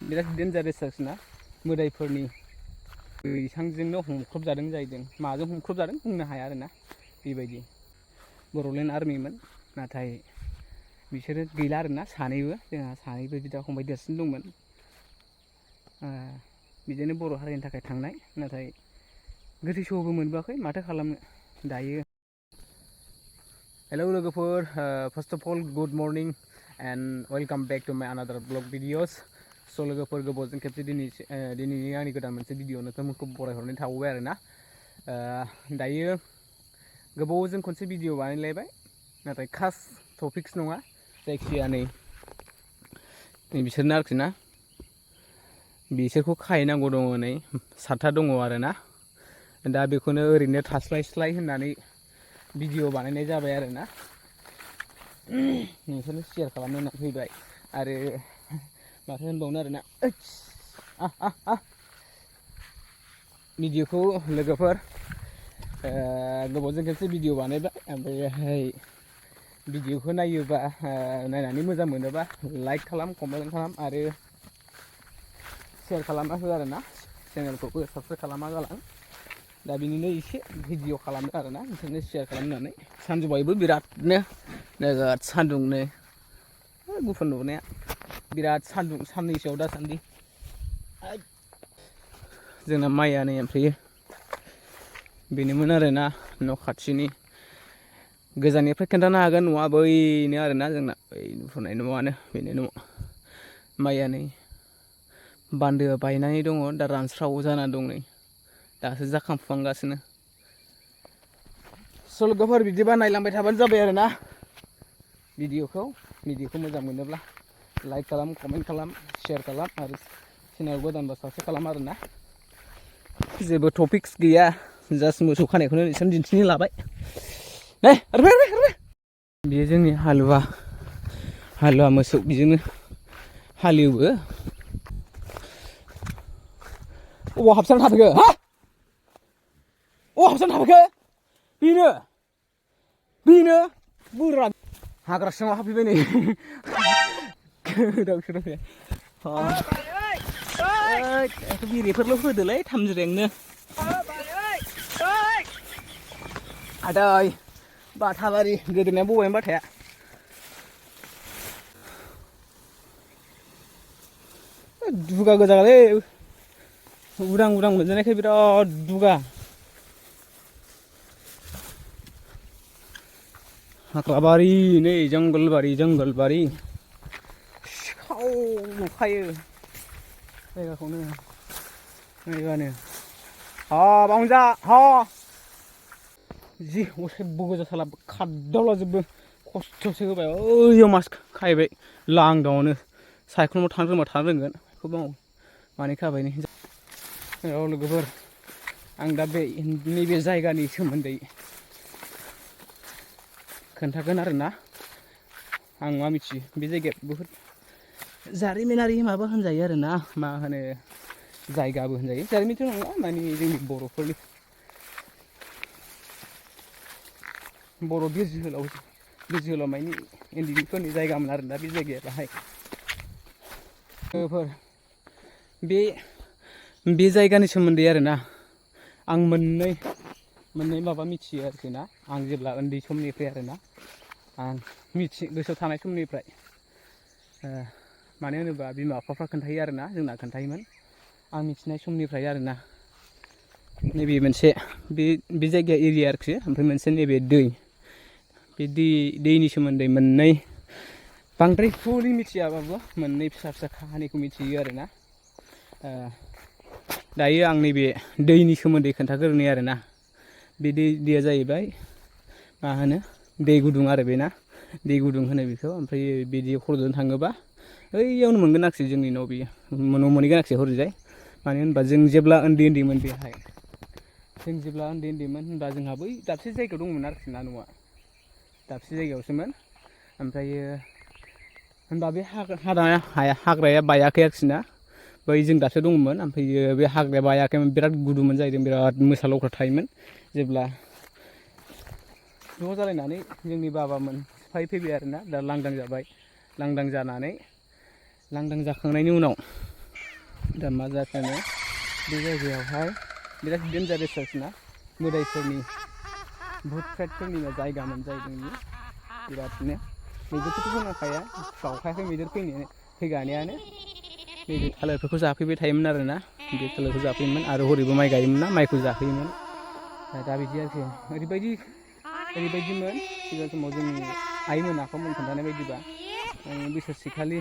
बिराद डेन्जारेस आरोना मोदायफोरनि बैसांजोंनो हमख्रबजादों जाहैदों माजों हमख्रबजादों बुंनो हाया आरोना बेबायदि बर'लेण्ड आर्मिमोन नाथाय बिसोरो गैला आरोना सानैबो जोंहा सानैबो बिदा फंबाय देरसिन दंमोन बिदिनो बर' हारिनि थाखाय थांनाय नाथाय गोथै सहबो मोनबोआखै माथो खालामनो दायो हेलौ लोगोफोर first of all good morning and welcome back to my आनादार ब्लग भिडिअस स' लोगोफोर गोबावजों खेबसे दिनैनि आंनि गोदान मोनसे भिडिअ'नो नोंथांमोनखौ बरायहरनाय थाबावबाय आरोना दायो गोबावजों खनसे भिडिअ' बानायलायबाय नाथाय खास टपिक्स नङा जायखिजाया नै बिसोरनो आरोखि ना बिसोरखौ खाहैनांगौ दङ नै 7था दङ आरोना दा बेखौनो ओरैनो थास्लायस्लाय होननानै भिडिअ' बानायनाय जाबाय आरोना नोंसोरनो शेयार खालामनो होनना फैबाय आरो माथो होनबावनो आरोना भिडिअ'खौ लोगोफोर गोबावजों खेबसे भिडिअ' बानायबाय ओमफ्राय भिडिअ'खौ नायोबा नायनानै मोजां मोनोबा लाइक खालाम कमेन्ट खालाम आरो शेयार खालामना हो आरोना चेनेलखौबो साबस्क्राइब खालामा गालां दा बिनिनो एसे भिडिअ' खालामदो आरोना बिसोरनो शेयार खालामनानै सानजौबायबो बिरादनो नोगोद सान्दुंनो गुफुर नुनाया बिराद सान्दुं साननैसोआव दासान्दि जोंना माइया नै ओमफ्राय बेनोमोन आरोना न' खाथिनि गोजाननिफ्राय खोन्थानो हागोन न'आ बैनो आरोना जोंना बै नुफुनाय न'आनो बेनो न' माइया नै बान्दोआ बायनानै दङ दा रानस्राव जानानै दं नै दासो जाखांफुहांगासिनो स' लोगोफोर बिदिबा नायलांबाय थाबानो जाबाय आरोना भिडिअ'खौ मोजां मोनोब्ला लाइक खालाम कमेन्ट खालाम शेयार खालाम आरो चेनेल गोदानबा साबस्क्राइब खालाम आरोना जेबो टपिक्स गैया जास्ट मोसौ खानायखौनो नोंसोरनो दिन्थिनो लाबाय नै बेयो जोंनि हालुवा मोसौ बिजोंनो हालेवो अबाव हाबसोनानै थाफैखो हा अबाव हाबसोनानै थाफैखो बेनो बुरा हाग्रा सिङाव हाबफैबाय नै गोदाव सोराव बेरेफोरल' होदोलै थामज्रेंनो आदै बाथाबारि गोदोनाया बबायमोन बाथाया दुगा गोजालै उदां मोनजानायखाय बिराद दुगा हाग्राबारि नै जंगलबारि सिखाव नुखायो जायगाखौनो नायबानो बावनो जा जि असेबो गोजा साला खारदावलाजोबो खस्थ'सो होबाय ओइयाव मास खाहैबाय लांदांआवनो सायख्लुमाव थानो रोंगोन बेखौ बाव मानै खाबाय नै लोगोफोर आं दा नैबे जायगानि सोमोन्दै खोन्थागोन आरोना आं मा मिथियो बे जायगाया बहुद जारिमिनारि माबा होनजायो आरोना मा होनो जायगाबो होनजायो जारिमिनथ' नङा माने जोंनि बर'फोरनि बर' बिर जोहोलाव मानि इन्दिफोरनि जायगामोन आरोना बे जायगाया बाहाय बे जायगानि सोमोन्दै आरोना आं मोननै माबा मिथियो आरोखि ना आं जेब्ला उन्दै समनिफ्राय आरोना आं गोसोआव थानाय समनिफ्राय मानो होनोबा बिमा बिफाफ्रा खोन्थायो आरोना जोंना खोन्थायोमोन आं मिथिनाय समनिफ्राय आरोना नैबे मोनसे बे जायगाया एरिया आरोखि ओमफ्राय मोनसे नैबे बे दैनि सोमोन्दै मोननै बांद्राय फुलि मिथियाबाबो मोननै फिसा काहानिखौ मिथियो आरोना दायो आं नैबे दैनि सोमोन्दै खोन्थाग्रोनि आरोना बे दैया जाहैबाय मा होनो दै गुदुं आरो बेना दै गुदुं होनो बेखौ ओमफ्राय बिदि खर'जों थाङोबा ओइयावनो मोनगोन आरोखि जोंनि न' बेयो न' मोनहैगोन आरोखि हरैजाय मानो होनबा जों जेब्ला उन्दैमोन बेहाय होनबा जोंहा बै दाबसे जायगायाव दंमोन आरोखि ना न'आ दाबसे जायगायावसोमोन ओमफ्रायो होनबा बे हाग्राया बायाखै आरोखि ना बै जों दासो दंमोन ओमफ्रायो बे हाग्राया बायाखैमोन बिराद गुदुमोन जाहैदों बिराद मोसा लख्रा थायोमोन जेब्ला ज' जालायनानै जोंनि बाबामोन फैबाय आरोना दा लांदां जाबाय लांदां जाखांनायनि उनाव दा मा जाखोनो बे जायगायावहाय बिराद डेन्जारेस आरोना मोदायफोरनि भुट फ्रेटफोरनि जायगामोन जाहैदों बियो बिरादनो मैदेरखौथ' बुंनांखाया बावखायाखै मैदेर फैगानायानो नैबे थालिरफोरखौ जाफैबाय थायोमोन आरोना बे थालिरखौ जाफैयोमोन आरो हरैबो माइ गायोमोन ना माइखौ जाफैयोमोन दा बिदि आरोखि ओरैबायदिमोन सिगां समाव जोंनि आइमोन आफामोन खोन्थानाय बायदिबा बोसोरसेखालि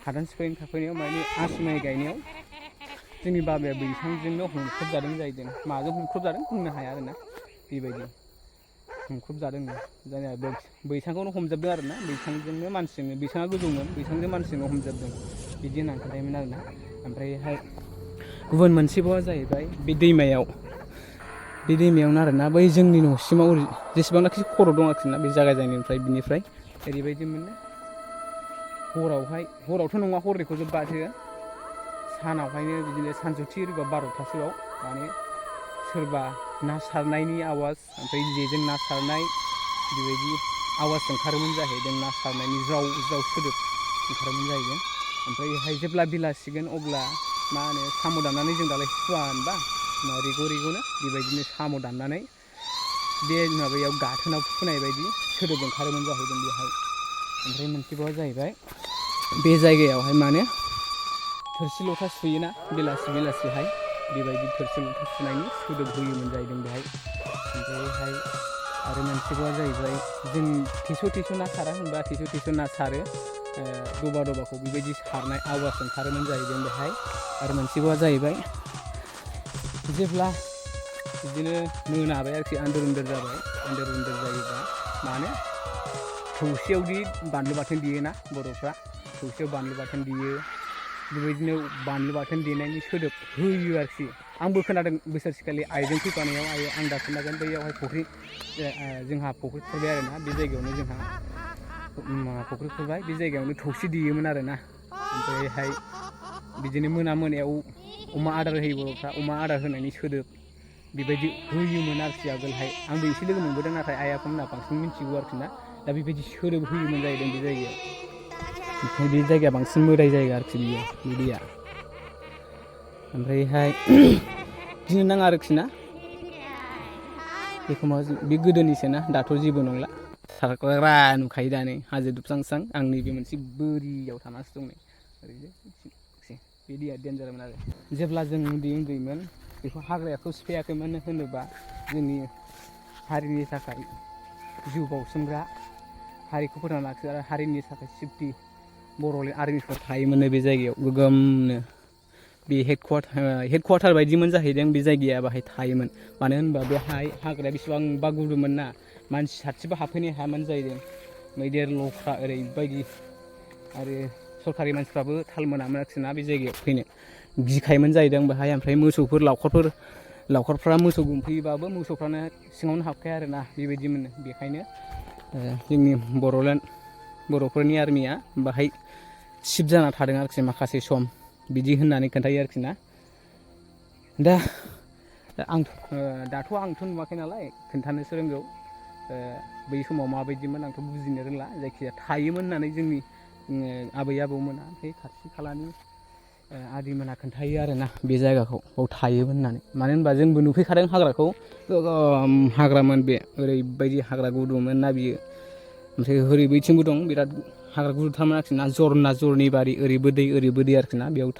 हादान सिफायनो थाफैनायाव माने आसु माइ गायनायाव जोंनि बाबाया बैसांजोंनो हमख्रब जादों जाहैदों माजों हमख्रब जादों बुंनो हाया आरोना बेबायदि हमख्रब जादों जानाया बैसांखौनो हमजोबदों आरोना बैसांजोंनो मानसिजोंनो बैसाङा गोजौमोन बैसांजों मानसिजोंनो हमजोबदों बिदि होननानै खोन्थायोमोन आरोना ओमफ्रायहाय गुबुन मोनसेबावा जाहैबाय बे दैमायावनो आरोना बै जोंनि न'सिमाव जेसेबांनाखि खर' दं आरोखि ना बे जागायजेननायनिफ्राय बिनिफ्राय ओरैबायदि मोनो हरावथ' नङा हरनिखौसो बाथो सानावहायनो बिदिनो सानजौथि एबा 12थासोआव माने सोरबा ना सारनायनि आवाज ओमफ्राय जेजों ना सारनाय बेबायदि आवाज ओंखारोमोन जाहैदों ना सारनायनि ज्राव ज्राव सोदोब ओंखारोमोन जाहैदों ओमफ्रायहाय जेब्ला बेलासिगोन अब्ला मा होनो साम' दाननानै जों दालाय सुवा होनबा रेग'नो बेबायदिनो साम' दाननानै बे माबायाव गाथोनाव फुनाय बायदि सोदोब ओंखारोमोन जाहैदों बेहाय ओमफ्राय मोनसेबावा जाहैबाय बे जायगायावहाय माने थोरसि लथा सुयोना बेलासिहाय बेबायदि थोरसि लथा सुनायनि सोदोब होयोमोन जाहैदों बेहाय ओमफ्रायहाय आरो मोनसेबावा जाहैबाय जों थेस' ना सारा होनबा थेस' ना सारो दबाखौ बेबायदि सारनाय आवाज ओंखारोमोन जाहैदों बेहाय आरो मोनसेबावा जाहैबाय जेब्ला बिदिनो मोनाबाय आरोखि आन्दार जाबाय जायोबा माने थौसियावदि बानलु बाथोन देयोना बर'फ्रा थौसियाव बानलु बाथोन देयो बेबायदिनो बानलु बाथोन देनायनि सोदोब होयो आरोखि आंबो खोनादों बोसोरसेखालि आइजों फैफानायाव आं दा खोन्थागोन बैयावहाय जोंहा फुख्रि खुरबाय आरोना बे जायगायावनो जोंहा फुख्रि खुरबाय बे जायगायावनो थौसि देयोमोन आरोना ओमफ्रायहाय बिदिनो मोनायाव अमा आदार होयो बर'फ्रा अमा आदार होनायनि सोदोब बेबायदि होयोमोन आरोखि आगोलहाय आंबो एसे लोगो मोनबोदों नाथाय आइ आफामोनहा बांसिन मिथिगौ आरोखि ना दा बेबायदि सोदोब होयोमोन जाहैदों बे जायगायाव ओमफ्राय बे जायगाया बांसिन मोदाय जायगा आरोखि बियो बे दैया ओमफ्रायहाय गिनो नाङा आरोखि ना एखमबा बे गोदोनिसोना दाथ' जेबो नंला सारग्रा नुखायो दा नै हाजो दुबस्रांस्रां आं नैबे मोनसे बोरियाव थानासो दं नै ओरैनो बे दैया डेन्जारमोन आरो जेब्ला जों उन्दैमोन बेखौ हाग्रायाखौ सिफायाखैमोन होनोबा जोंनि हारिनि थाखाय जिउ बाउसोमग्रा हारिखौ फोथांना लाखिग्रा हारिनि थाखाय सेफटि बर'लेण्ड आर्मिफोर थायोमोन बे जायगायाव गोगोमनो बे हेडकवार्टार बायदिमोन जाहैदों बे जायगाया बाहाय थायोमोन मानो होनबा बेहाय हाग्राया बेसेबांबा गुदुमोन ना मानसि सासेबो हाबफैनो हायामोन जाहैदों मैदेर लख्रा ओरैबायदि आरो सरकारि मानसिफ्राबो थाल मोनामोन आरोखि ना बे जायगायाव फैनो गिखायोमोन जाहैदों बेहाय ओमफ्राय मोसौफोर लावखारफ्रा मोसौ गुमफैयोबाबो मोसौफ्रानो सिङावनो हाबखाया आरोना बेबायदिमोन बेखायनो जोंनि बर'फोरनि आर्मिया बाहाय सिफ जाना थादों आरोखि माखासे सम बिदि होननानै खोन्थायो आरोखि ना दाथ' आंथ' नुवाखै नालाय खोन्थानोसो रोंगौ बै समाव माबायदिमोन आंथ' बुजिनो रोंला जायखिजाया थायोमोन होननानै जोंनि आबै आबौमोना ओमफ्राय खाथि खालानि आदैमोना खोन्थायो आरोना बे जायगाखौ बाव थायोमोन होननानै मानो होनबा जोंबो नुफैखादों हाग्राखौ हाग्रामोन बे ओरैबायदि हाग्रा गुदुमोन ना बियो ओमफ्राय ओरै बैथिंबो दं बिराद हाग्रा गुदुथारमोन आरोखि ना जरनि बारि ओरैबो दै आरोखि ना बेयाव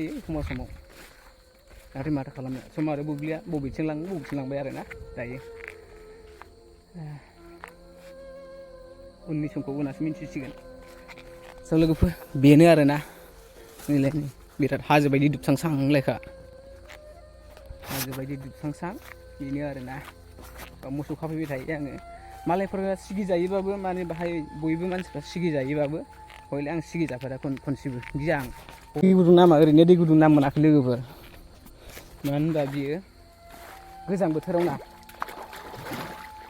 जायो एखमबा समाव नाथाय माथो खालामनो सम आरो बुब्लिया बबेथिं लाङो बबेथिं लांबाय आरोना दायो उननि समखौ उनावसो मिन्थिसिगोन स' लोगोफोर बेनो आरोना नैलाय बिराद हाजो बायदि दुबसांसांलायखा हाजो बायदि दुबसांसां बेनो आरोना मोसौ खाफैबाय थायो आङो मालायफोरा सिगि जायोबाबो माने बाहाय बयबो मानसिफ्रा सिगि जायोबाबो हयले आं सिगि जाफेरा खनसेबो गिया आं दै गुदुं नामा ओरैनो दै गुदुं नाम मोनाखै लोगोफोर मानो होनबा बियो गोजां बोथोराव ना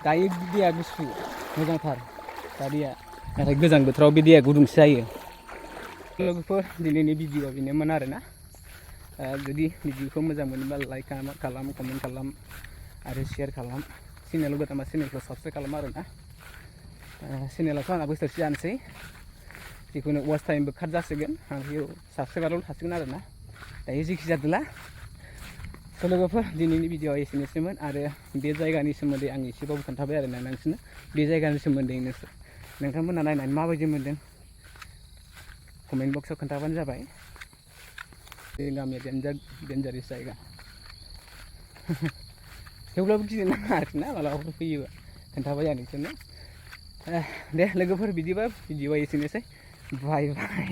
दायो दैया गुसु मोजांथार दा दैया नाथाय गोजां बोथोराव बे दैया गुदुंसो जायो लोगोफोर दिनैनि भिडिअ'आ बेनोमोन आरोना जुदि भिडिअ'खौ मोजां मोनोबा लाइक खालाम कमेन्ट खालाम आरो शेयार खालाम चेनेलाव गोदानबा चेनेलखौ साबसक्राइब खालाम आरोना चेनेलाथ' आंना बोसोरसे जानोसै जिखुनु वाच टाइमबो काट जासिगोन आं बेयाव साबसक्राइबारल' थासिगोन आरोना दायो जेखि जादोला स' लोगोफोर दिनैनि भिडिअ'आ एसेनोसैमोन आरो बे जायगानि सोमोन्दै आं एसेबाबो खोन्थाबाय आरोना नोंसोरनो बे जायगानि सोमोन्दै नोंथांमोना नायनानै माबायदि मोन्दों कमेन्ट बक्सआव खोन्थाबानो जाबाय बे गामिया डेन्जारेस जायगा थेवब्लाबो गिनो नाङा आरोखि ना मालाबाफोर फैयोबा खोन्थाबाय आं नोंसोरनो दे लोगोफोर बिदिबा भिडिअ'आ एसेनोसै बाय बाय